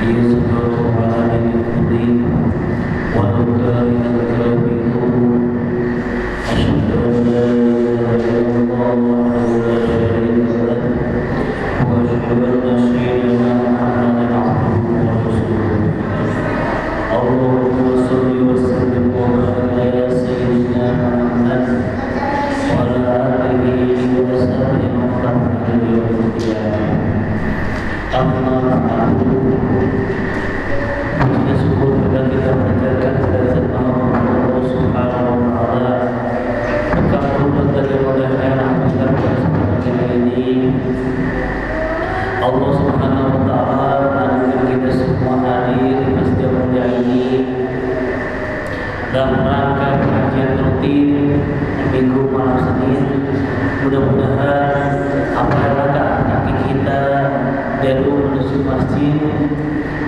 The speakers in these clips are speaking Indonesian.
ليصبروا على دين الدين ولو كره الكافرون أشهد أن لا إله إلا الله وحده لا شريك له وأشهد أن سيدنا محمدا عبده ورسوله اللهم صل وسلم وبارك على سيدنا محمد وعلى آله وصحبه وسلم إلى يوم القيامة. Amma ba'du. Puji syukur kepada kita menjaga dan Allah Subhanahu wa taala. Maka berkat daripada rahmat kita ini Allah Subhanahu wa taala menganugerahkan kita semua hadir di masjid mulia ini dalam rangka pengajian rutin minggu malam Senin. Mudah-mudahan apa yang kaki kita jalur menuju masjid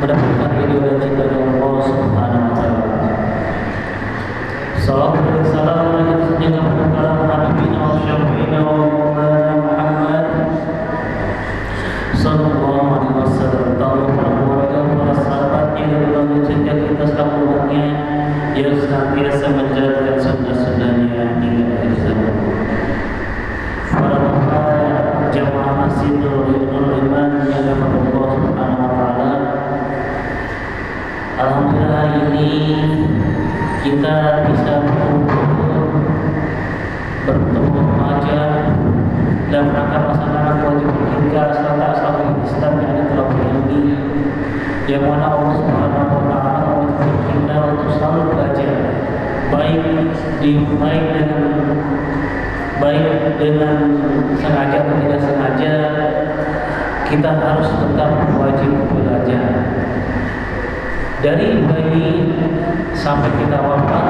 mendapatkan ridho dan cinta dari Allah Subhanahu wa taala. Salam dan salam sejahtera kepada Habibina wa Syafi'ina wa Maulana Muhammad sallallahu alaihi wasallam, para keluarga, para sahabatnya dan ulama sejak kita selamanya yang senantiasa menjalankan sunnah-sunnahnya hingga akhir zaman. Para jamaah masjid Nurul Iman yang dirahmati Allah Subhanahu wa taala. Alhamdulillah hari ini kita bisa bertemu remaja dalam rangka melaksanakan kewajiban kita serta asal Islam yang ada dalam ini, yang mana Allah Subhanahu wa taala meminta kita untuk selalu belajar, baik dengan sengaja atau tidak sengaja, kita harus tetap wajib belajar. Dari bayi sampai kita wafat,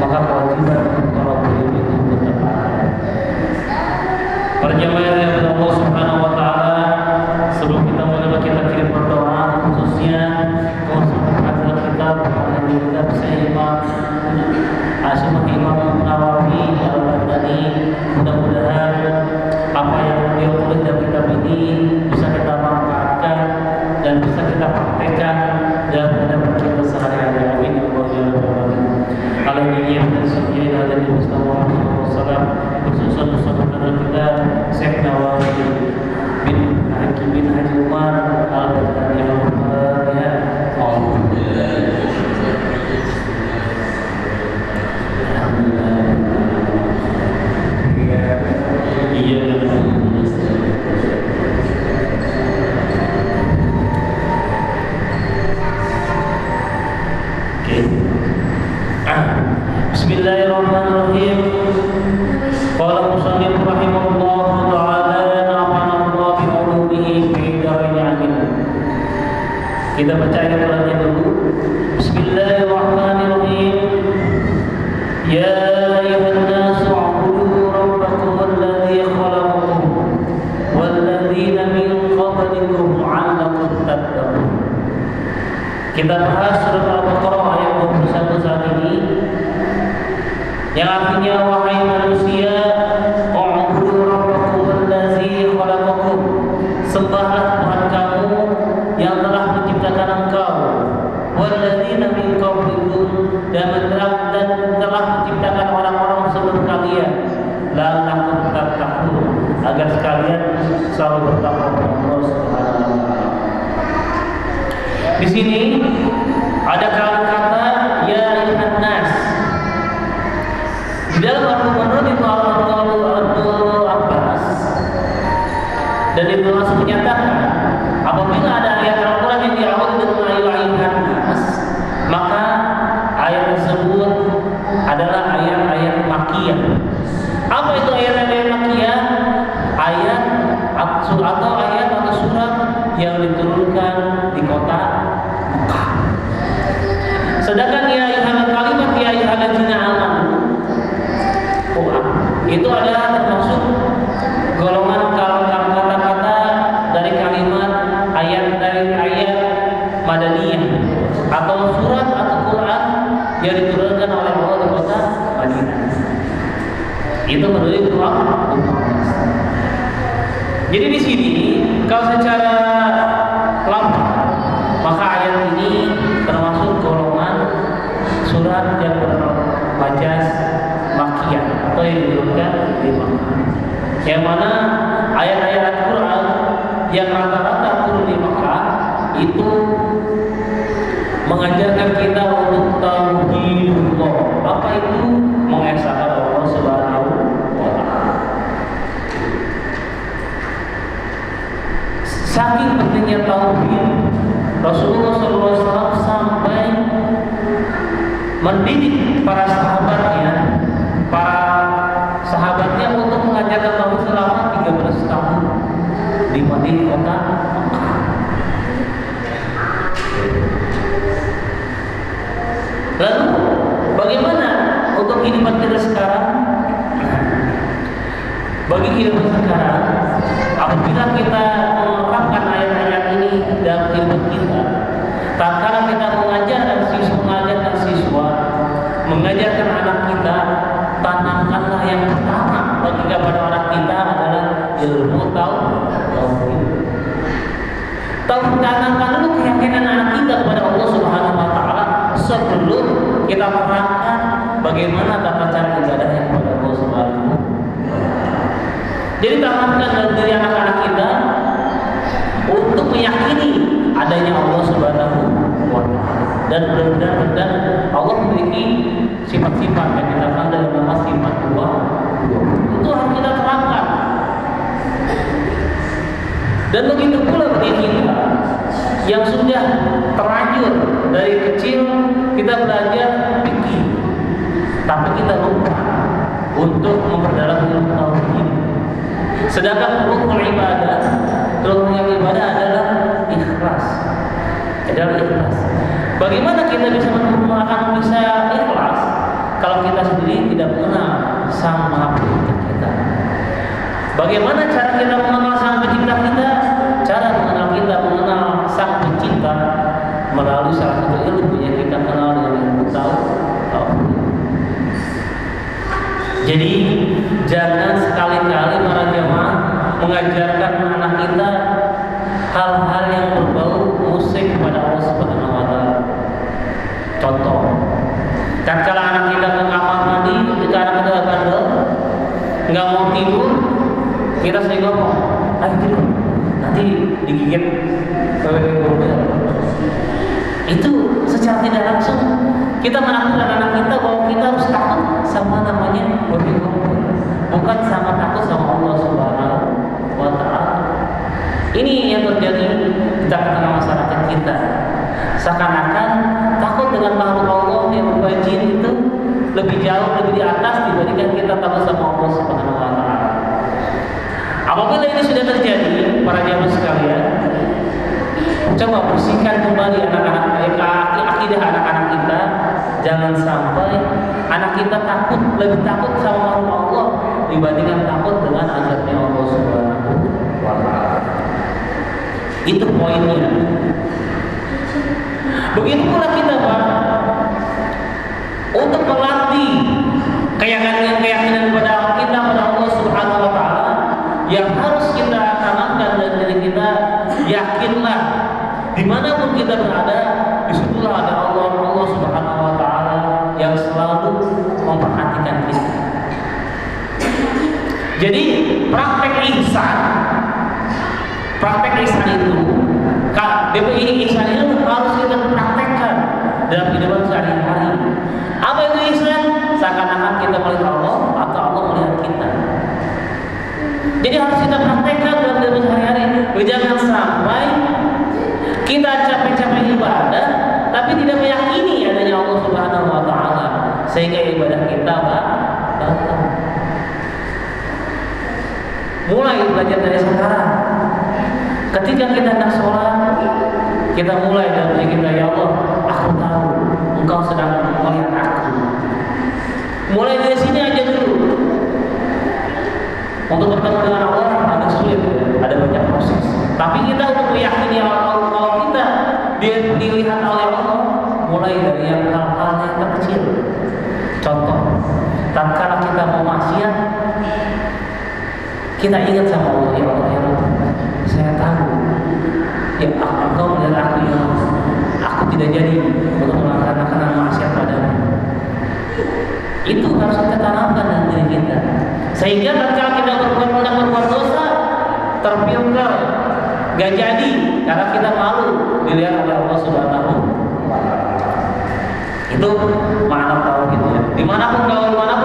maka kewajiban untuk talabul ilmi itu tetap ada. Para jamaah yang Allah Subhanahu wa taala, sebelum kita mulai kita kirim berdoa khususnya untuk kita Imam Imam Nawawi Al-Albani. Mudah-mudahan apa yang beliau tulis dalam kitab ini bisa kita manfaatkan dan bisa kita praktekkan dalam kehidupan kita sehari-hari. Amin ya rabbal alamin. Alhamdulillah dan semoga ada di Mustafa Sallam khususan saudara kita Syekh Nawawi bin Haji Umar Al-Albani ya. Alhamdulillah. Bismillahirrahmanirrahim. Qala musannif rahimahullahu ta'ala nafa'ana Allah bi ulumihi fi darin amin. Kita baca ayat-ayatnya dulu. Bismillahirrahmanirrahim. Ya ayyuhan nasu ubudu rabbakum alladhi khalaqakum walladzina min qablikum 'allakum tattaqun. Kita bahas surat Al-Baqarah ayat 21 saat ini, yang artinya wahai manusia, u'budu rabbakum allazi khalaqakum, sembahlah Tuhan kamu yang telah menciptakan engkau, walladzina min qablikum, dan telah menciptakan orang-orang sebelum kalian, la'allakum tattaqun, agar sekalian selalu bertakwa kepada Allah Subhanahu wa taala. Di sini ada kata ya ayyuhan nas. Di dalam Al-Qur'an itu Abdul Abbas dan Ibnu Mas'ud menyatakan, apabila ada ayat Al-Qur'an yang diawali dengan ya ayyuhan nas, maka ayat tersebut adalah ayat-ayat makkiyah. Apa itu ayat-ayat makkiyah? Ayat atau ayat atau surat yang diturunkan di kota Mekah. Sedangkan ya ayyuhal kalimat ya ayyuhalladzina amanu itu adalah termasuk golongan kata-kata dari kalimat dari ayat Madaniyah atau surat atau Quran yang diturunkan oleh Allah di kota Madinah. Itu menurut Ibnu. Jadi di sini kalau secara lama maka ayat yang mana ayat-ayat Al-Quran yang rata-rata turun di Mekah itu mengajarkan kita untuk tauhidullah. Apa itu? Mengesahkan Allah Subhanahu wa Ta'ala. Saking pentingnya tauhid, Rasulullah SAW sampai mendidik para sahabatnya untuk mengajarkan tauhid selama 13 tahun di Madinah kota Mekah. Lalu bagaimana untuk kehidupan kita sekarang? Bagi kehidupan sekarang, apabila kita menerapkan ayat-ayat ini dalam kehidupan kita, tatkala kita mengajarkan anak kita, tanamkanlah yang pertama bagi kepada anak kita adalah ilmu tauhid. Tanamkan dulu keyakinan anak kita kepada Allah Subhanahu wa Ta'ala sebelum kita terangkan bagaimana tata cara ibadahnya kepada Allah Subhanahu wa Ta'ala. Jadi tanamkan dalam diri anak-anak kita untuk meyakini adanya Allah Subhanahu wa Ta'ala, dan benar-benar Allah memiliki sifat-sifat yang kita kenal dari nama sifat Allah. Itu harus kita terapkan. Dan begitu pula bagi kita yang sudah terlanjur dari kecil kita belajar fikih, tapi kita lupa untuk memperdalam ilmu tauhid. Sedangkan rukun ibadah adalah ikhlas. Bagaimana kita bisa ikhlas kalau kita sendiri tidak mengenal Sang Maha Pencipta kita? Bagaimana cara kita mengenal Sang Pencipta kita? Cara mengenal Sang Pencipta melalui salah satu ilmu yang kita kenal dengan ilmu tauhid. Jadi jangan sekali-kali para jemaah mengajarkan anak kita hal-hal yang berbau musik kepada Allah Subhanahu wa Ta'ala. Contoh, tatkala anak kita ke kamar mandi, ketika anak kita bandel, nggak mau tidur, kita sering ngomong, ayo tidur, nanti digigit itu secara tidak langsung kita menakutkan anak kita bahwa kita harus takut sama namanya bukan sama takut sama Allah Subhanahu wa Ta'ala. Ini yang terjadi di tengah-tengah masyarakat kita. Seakan-akan takut dengan makhluk Allah yang berupa jin itu lebih jauh, lebih di atas dibandingkan kita takut sama Allah Subhanahu wa Ta'ala. Apabila ini sudah terjadi, para jamaah sekalian, coba bersihkan kembali anak-anak akidah anak-anak kita. Jangan sampai anak kita lebih takut sama Allah dibandingkan takut dengan azabnya Allah Subhanahu wa Ta'ala. Itu poinnya. Begitu pula kita, Pak, untuk melatih keyakinan kepada kita pada Allah Subhanahu wa Ta'ala, yang harus kita tanamkan dalam diri kita, yakinlah dimanapun kita berada, disitulah ada Allah Subhanahu wa Ta'ala yang selalu memperhatikan kita. Jadi praktek ihsan itu, DPI ihsan itu harus kita praktekkan dalam kehidupan sehari-hari. Apa itu ihsan? Seakan-akan kita melihat Allah atau Allah melihat kita. Jadi harus kita praktekkan dalam kehidupan sehari-hari. Jangan sampai kita capek-capek ibadah tapi tidak meyakini adanya Allah Subhanahu wa Ta'ala, sehingga ibadah kita batal. Mulai belajar dari sekarang. Ketika kita hendak sholat, kita mulai dari kita, ya Allah, aku tahu Engkau sedang melihat aku. Mulai dari sini aja dulu. Untuk bertemu dengan Allah agak sulit, ada banyak proses. Tapi kita untuk meyakini kalau kita dilihat oleh Allah, mulai dari yang hal-hal yang terkecil. Contoh, tatkala kita mau maksiat, kita ingat sama Allah, ya Allah, ya Allah, saya tahu, ya Engkau melihat aku, ya Allah, aku tidak jadi untuk melaksanakan maksiat padamu. Itu harus kita tanamkan dalam diri kita, sehingga tatkala kita berbuat Gak jadi karena kita malu dilihat oleh Allah Subhanahu wa Ta'ala. Itu makna tauhid ya. Dimanapun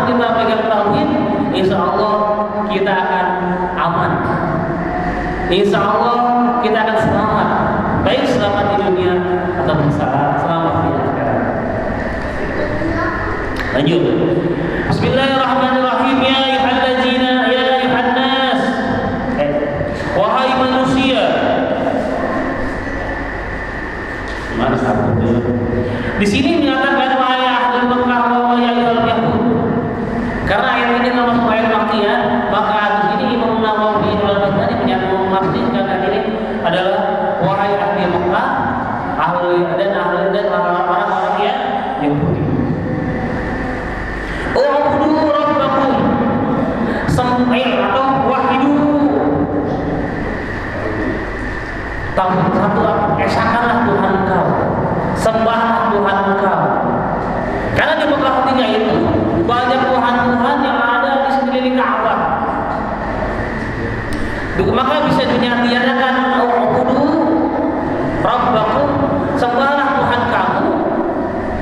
kita pegang tauhid, insya Allah kita akan aman. Insya Allah kita akan selamat, baik selamat di dunia ataupun selamat di akhirat. Lanjut. Bismillahirrahmanirrahim. Ya ayyuhallazina ya ayyuhan nas. Wahai manusia. Mana satu dulu. Di sini menyatakan wahai ahli Mekah wa ya ayyuhal yahud. Karena ayat ini termasuk ayat Makkiyah, maka di sini Imam Nawawi al-Baghdadi menafsirkan ayat ini adalah wahai ahli Mekah, ahli dan orang-orang yang Yahudi. U'budu rabbakum sampai atau wahidu. Satu, esakanlah Tuhan kau, sembahlah Tuhan kau. Karena di Mekah ketika itu banyak Tuhan-Tuhan yang ada di sekeliling Ka'bah. Maka bisa dinyatakan u'budu rabbakum, sembahlah Tuhan kamu.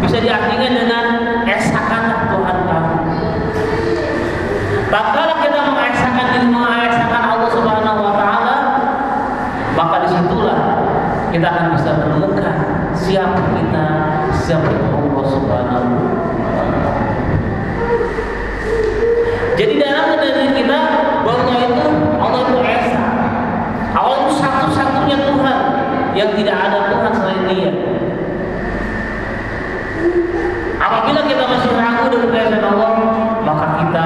Bisa diartikan dengan esakanlah Tuhan kamu. Tatkala kita mengesakan Allah Subhanahu wa Ta'ala, maka disitulah kita akan bisa menemukan siapa kita, siapa Allah Subhanahu wa Ta'ala. Jadi dalam diri kita bahwa Allah itu esa. Allah itu satu-satunya Tuhan yang tidak ada Tuhan selain Dia. Apabila kita masih ragu dengan keesaan Allah, maka kita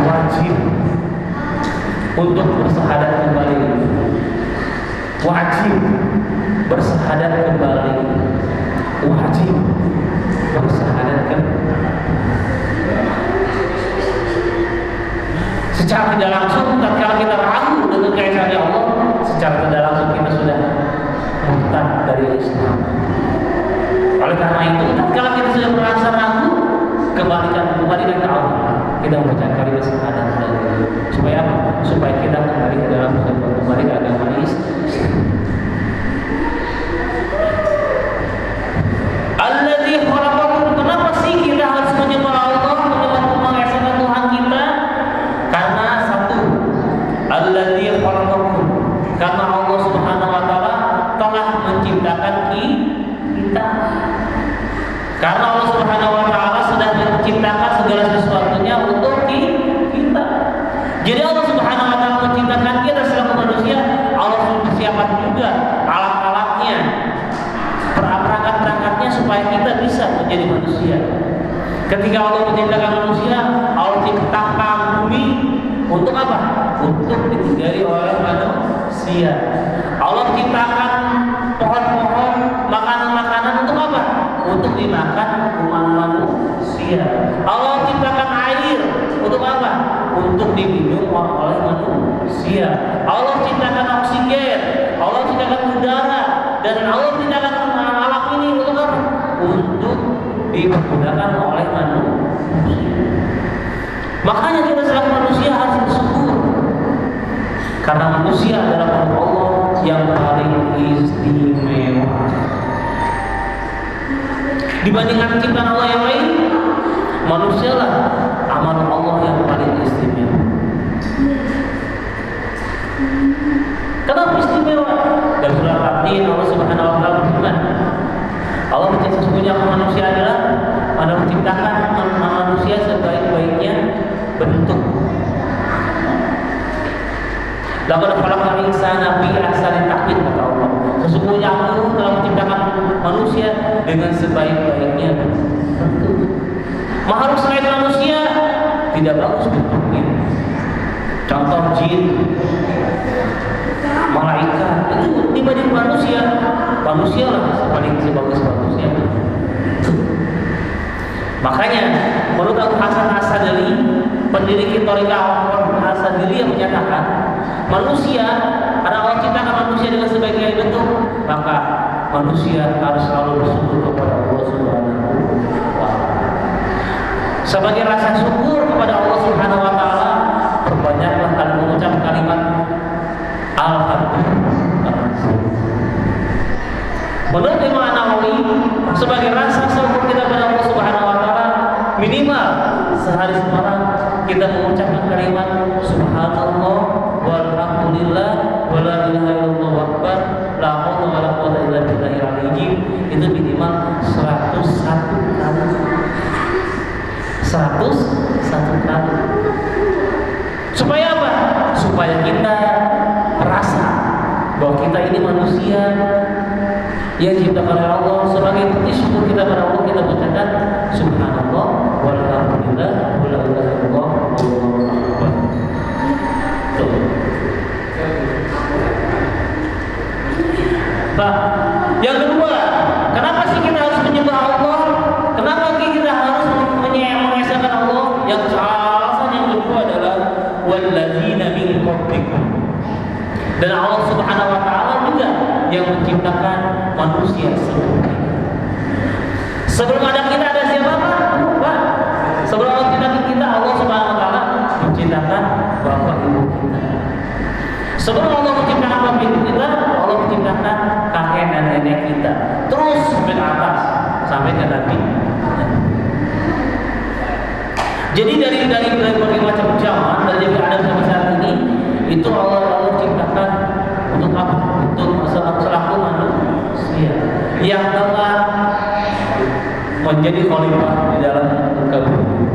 wajib untuk bersyahadat kembali. Wajib bersyahadat kembali. Wajib bersyahadat kembali. Secara tidak langsung, tatkala kita ragu dengan keesaan Allah, secara tidak langsung kita sudah murtad dari Islam. Oleh karena itu, tatkala kita sudah merasa ragu, kembalikan ke Allah. Kita membaca kalimat syahadat supaya apa? Supaya kita kembali ke dalam kembali ke agama Islam. Alladzi khalaqakum. Kenapa sih kita harus menyembah Allah, mengesahkan Tuhan kita? Karena satu, alladzi khalaqakum, karena Allah Subhanahu wa Ta'ala telah menciptakan kita. Karena Allah Subhanahu wa Ta'ala sudah menciptakan segala sesuatunya untuk kita. Jadi Allah Subhanahu wa Ta'ala menciptakan kita selaku manusia. Allah sudah persiapkan juga alat-alatnya, perangkat-perangkatnya supaya kita bisa menjadi manusia. Ketika Allah menciptakan manusia, Allah ciptakan bumi untuk apa? Untuk ditinggali oleh manusia. Allah ciptakan pohon-pohon, makanan-makanan untuk apa? Untuk dimakan umat manusia. Allah ciptakan air untuk apa? Untuk diminum oleh manusia. Allah ciptakan oksigen, Allah ciptakan udara, dan Allah ciptakan alam ini untuk apa? Untuk dipergunakan oleh manusia. Makanya kita selaku manusia harus bersyukur, karena manusia adalah makhluk Allah yang paling istimewa dibandingkan ciptaan Allah yang lain. Manusia lah amal Allah yang paling istimewa. Kenapa istimewa? Dan surat At-Tin Allah Subhanahu wa Ta'ala berfirman, Allah menciptakan sesungguhnya manusia adalah menciptakan manusia sebaik-baiknya bentuk. Laqad khalaqnal insana fi ahsani taqwim, kata Allah. Sesungguhnya Aku telah menciptakan manusia dengan sebaik-baiknya bentuk. Makhluk selain manusia tidak bagus bentuknya. Contoh jin, malaikat, itu dibanding manusia, manusia lah paling sebagus-bagusnya. Makanya menurut Abu Hasan As-Sadili, pendiri Thariqah As-Sadili, yang menyatakan manusia, karena Allah ciptakan manusia dengan sebaik-baiknya bentuk, maka manusia harus selalu bersyukur kepada Allah Subhanahu wa Ta'ala. Sebagai rasa syukur kepada Allah Subhanahu wa Ta'ala, perbanyaklah kalian mengucap kalimat Alhamdulillah. Menurut Imam Nawawi, sebagai rasa syukur kita kepada Allah Subhanahu wa taala, minimal sehari semalam kita mengucapkan kalimat subhanallah walhamdulillah wala ilaha illallah akbar la haula wala quwwata illa billahil aliyyil, itu minimal 101 kali. 101 kali. Supaya apa? Supaya kita merasa bahwa kita ini manusia yang diciptakan oleh Allah. Sebagai bukti syukur kita kepada Allah, kita bacakan subhanallah walhamdulillah wala ilaha illallah wallahu akbar. Nah, yang kedua, kenapa sih kita harus menyembah Allah? Kenapa kita harus mengesahkan Allah? Yang alasan yang kedua adalah walladzina min qablikum. Dan Allah Subhanahu wa taala juga yang menciptakan manusia sebelum kita. Sebelum ada kita ada siapa, Pak? Sebelum Allah menciptakan kita, Allah Subhanahu wa taala menciptakan bapak ibu kita. Sebelum Allah menciptakan bapak ibu kita, Allah menciptakan kakek dan nenek kita. Terus sampai ke atas, sampai ke Nabi. Jadi dari berbagai macam zaman, dari Adam sampai saat ini, itu Allah ciptakan untuk apa? Untuk selaku manusia yang telah menjadi khalifah di dalam muka bumi.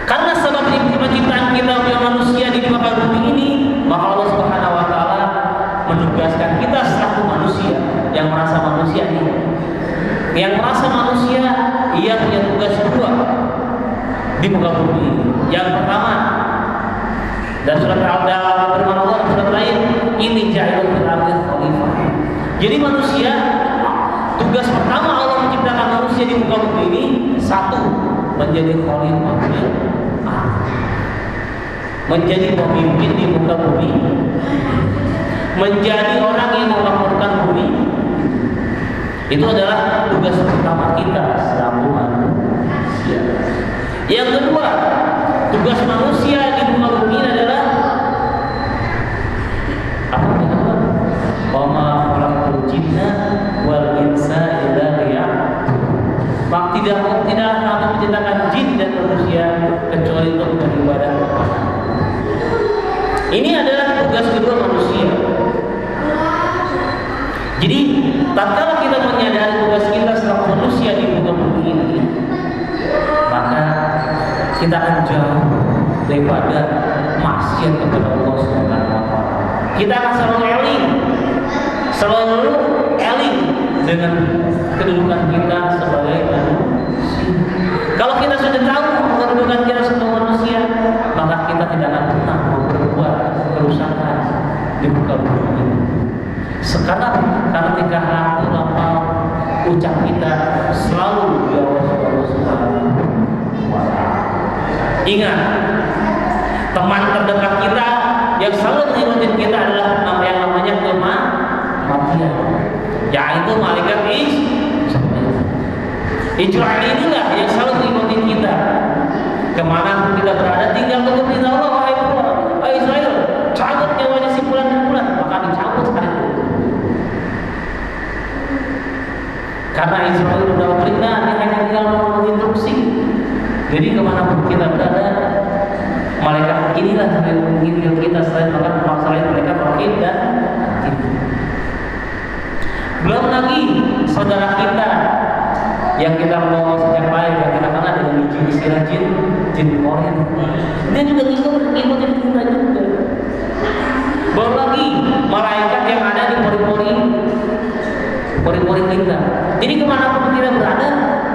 Karena sebab penciptaan kita yang manusia di muka bumi ini, maka Allah Subhanahu wa taala menugaskan kita selaku manusia yang merasa manusia ini. Yang merasa manusia, ia punya tugas dua di muka bumi ini. Yang pertama, dan surat Al-Baqarah firman Allah surat lain, ini ja'ilul fil ardi khalifah. Jadi manusia, tugas pertama Allah menciptakan manusia di muka bumi ini, satu, menjadi khalifah, menjadi pemimpin di muka bumi, menjadi orang yang memakmurkan bumi. Itu adalah tugas pertama kita selaku manusia. Yang kedua, tugas manusia di muka bumi adalah apa namanya? Wa ma khalaqtul jinna wal insa illa liya'budun. Maka tidak kami menciptakan jin dan manusia kecuali untuk beribadah kepada. Ini adalah tugas kedua manusia. Jadi, tatkala kita menyadari tugas kita selaku manusia di muka bumi ini, maka kita akan jauh daripada maksiat kepada Allah Subhanahu wa taala. Kita akan selalu eling dengan kedudukan kita sebagai manusia. Kalau kita sudah tahu kedudukan kita sebagai manusia, maka kita tidak akan pernah berbuat kerusakan di muka bumi ini. Sekarang karena tingkah laku lapang ucap kita selalu ya Allah Subhanahu wa taala. Ingat, teman terdekat kita yang selalu mengingatkan kita adalah yang namanya kematian, yaitu malaikat Israel inilah yang selalu mengingatkan kita. Kemana kita berada, tinggal tunggu perintah Allah. Wahai Israel, cabut nyawanya si bulan dan bulan, maka dicabut hari itu. Karena Israel sudah perintah, dia hanya tinggal menginstruksi. Jadi kemanapun kita berada, malaikat inilah yang mengingatkan kita selain malaikat rohim dan hati. Belum lagi saudara kita yang kita mau sejak lahir, yang kita kenal dengan istilah jin korin, dia juga ngikutin kita juga. Belum lagi malaikat yang ada di pori-pori kita. Jadi kemanapun kita berada,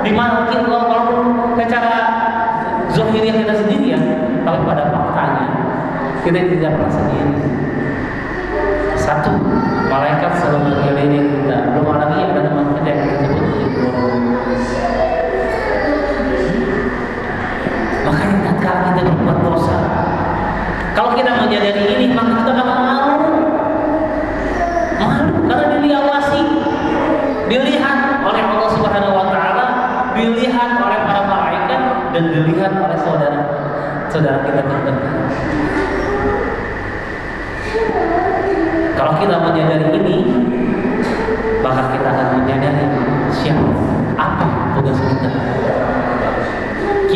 dimana kita walaupun secara zahirnya kita sendiri ya, tapi pada faktanya kita tidak pernah sendiri. Satu, malaikat selalu mengelilingi kita. Belum lagi ada teman kita yang kita sebut makanya tatkala kita berbuat dosa, kalau kita menyadari ini, maka kita akan malu karena diawasi, dilihat oleh Allah Subhanahu wa taala, dilihat oleh para malaikat, dan dilihat oleh saudara kita terdekat. Kalau kita menyadari ini,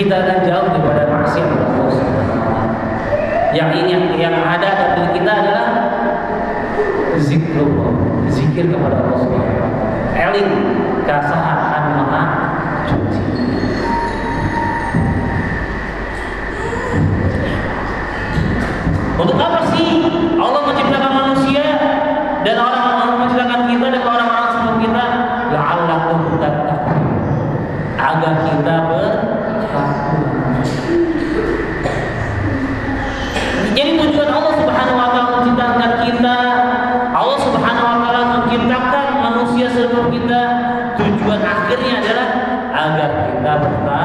kita akan jauh daripada maksiat Allah Subhanahu wa taala. Yang ini yang ada dalam kita adalah zikrullah, zikir kepada Allah Subhanahu wa taala. Eling kasahan maha suci. Untuk apa sih Allah menciptakan manusia dan orang-orang menciptakan kita dan orang-orang sebelum kita? La'allakum tattaqun, agar kita bertakwa. Jadi tujuan Allah Subhanahu wa taala menciptakan kita, Allah Subhanahu wa taala menciptakan manusia sebelum kita, tujuan akhirnya adalah agar kita bertakwa.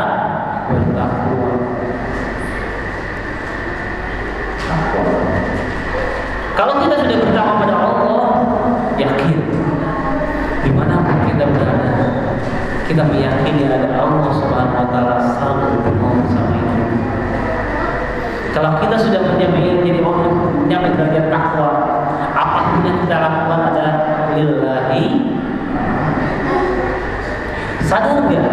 Kalau kita sudah bertakwa pada Allah, yakin dimanapun kita berada, kita meyakini ada Allah Subhanahu wa taala selalu bersama kita. Kalau kita sudah menjadi orang yang derajat takwa, apapun yang kita lakukan adalah lillahi. Sadar nggak?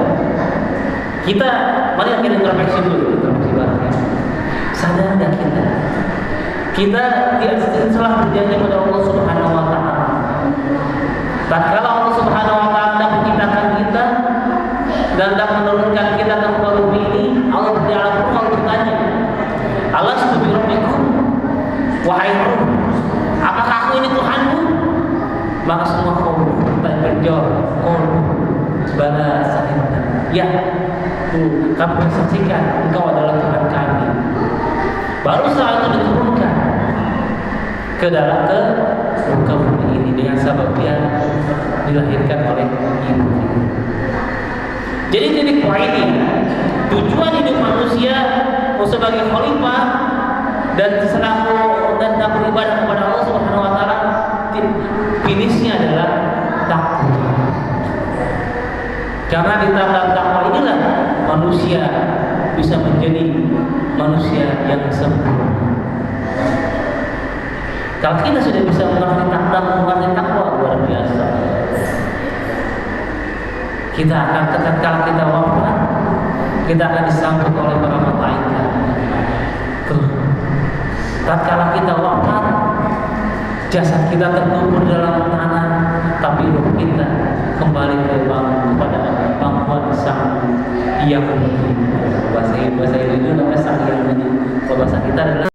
Mari kita introspeksi dulu, introspeksi bareng ya. Sadar nggak kita telah berjanji pada Allah Subhanahu wa taala. Tatkala Allah Subhanahu wa taala hendak menciptakan kita dan hendak menurunkan kita ke muka bumi ini, Allah di alam ruh bertanya, "Alastu bi rabbikum?" Wahai ruh, apakah aku ini Tuhanmu? Maka semua kaum berjawab, bala sahibna. Ya, kami menyaksikan engkau adalah Tuhan kami. Baru saat itu diturunkan ke muka bumi ini dengan sebab dia dilahirkan oleh ibu. Jadi titik poin ini, tujuan hidup manusia sebagai khalifah dan selaku dan beribadah kepada Allah Subhanahu wa taala, finishnya adalah takwa. Karena di dalam takwa inilah manusia bisa menjadi manusia yang sempurna. Kalau kita sudah bisa mengerti takwa luar biasa, kita akan tatkala kita wafat, kita akan disambut oleh para malaikat. Tatkala kita wafat, jasad kita terkubur dalam tanah, tapi ruh kita kembali kepada pangkuan Sang Yang Menghidupkan. Bahasa Indonesia namanya Sang Yang Menghidupkan. Bahasa kita adalah